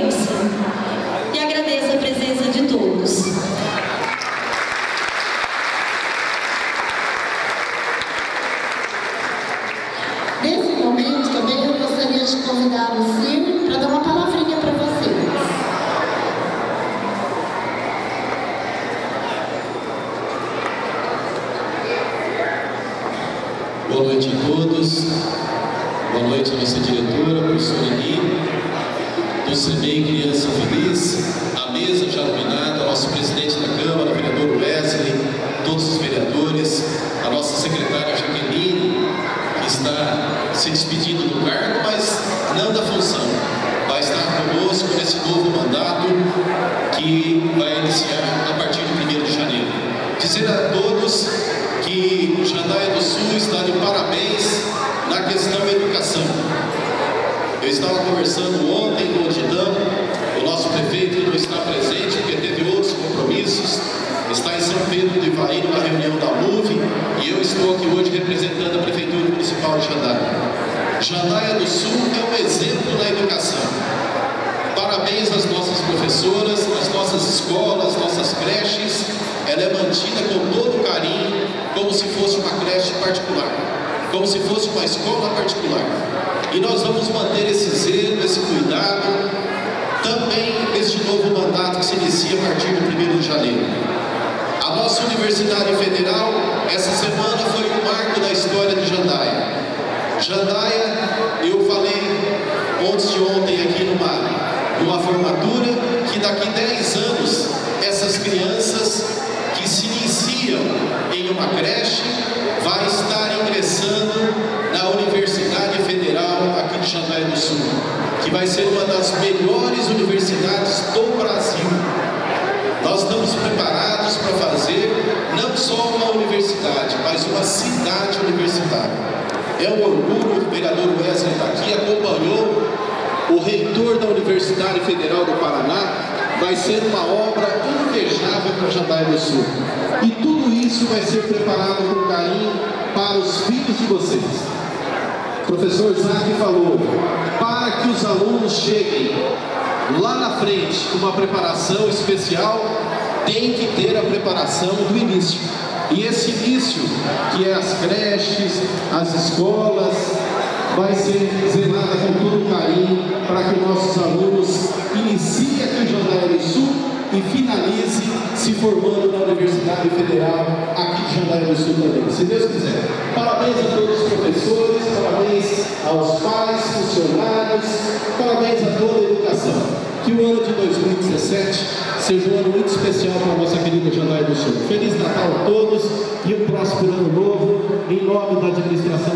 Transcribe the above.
silêncio e agradeço a presença de todos. Nesse momento também eu gostaria de convidar o Cir para dar uma palavrinha para vocês. Boa noite a todos, boa noite à nossa diretora, a professora Eli, do CEMEI Criança Feliz, a mesa já iluminada, nosso presidente da Câmara, o vereador Wesley, todos os vereadores, a nossa secretária Jaqueline, que está se despedindo do cargo, mas não da função, vai estar conosco nesse novo mandato que vai iniciar a partir de 1º de janeiro. Dizer a todos que Jandaia do Sul está de parabéns na questão da educação. Eu estava conversando ontem com o Tidão, o nosso prefeito não está presente porque teve outros compromissos, está em São Pedro do Ivaí numa reunião da MUV e eu estou aqui hoje representando a Prefeitura Municipal de Jandaia. Jandaia do Sul é um exemplo na educação. Parabéns às nossas professoras, às nossas escolas, nossas creches. Ela é mantida com todo carinho, como se fosse uma creche particular, como se fosse uma escola particular. E nós vamos manter esse zelo, esse cuidado, também neste novo mandato que se inicia a partir de 1º de janeiro. A nossa Universidade Federal, essa semana foi um marco da história de Jandaia. Jandaia, eu falei antes de ontem aqui numa formatura, que daqui 10 anos, essas crianças que se iniciam em uma creche vai estar ingressando na Universidade Federal aqui de Jandaia do Sul, que vai ser uma das melhores universidades do Brasil. Nós estamos preparados para fazer não só uma universidade, mas uma cidade universitária. É um orgulho, o vereador Wesley está aqui, acompanhou o reitor da Universidade Federal do Paraná. Vai ser uma obra invejável para Jandaia do Sul. E tudo isso vai ser preparado com carinho para os filhos de vocês. O professor Zac falou, para que os alunos cheguem lá na frente com uma preparação especial, tem que ter a preparação do início. E esse início, que é as creches, as escolas, vai ser zelada com todo carinho para que nossos alunos iniciem aqui em Jandaia do Sul e finalize se formando na Universidade Federal aqui de Jandaia do Sul também, se Deus quiser. Parabéns a todos os professores, parabéns aos pais, funcionários, parabéns a toda a educação. Que o ano de 2017 seja um ano muito especial para a nossa querida Jandaia do Sul. Feliz Natal a todos e um próspero ano novo, em nome da administração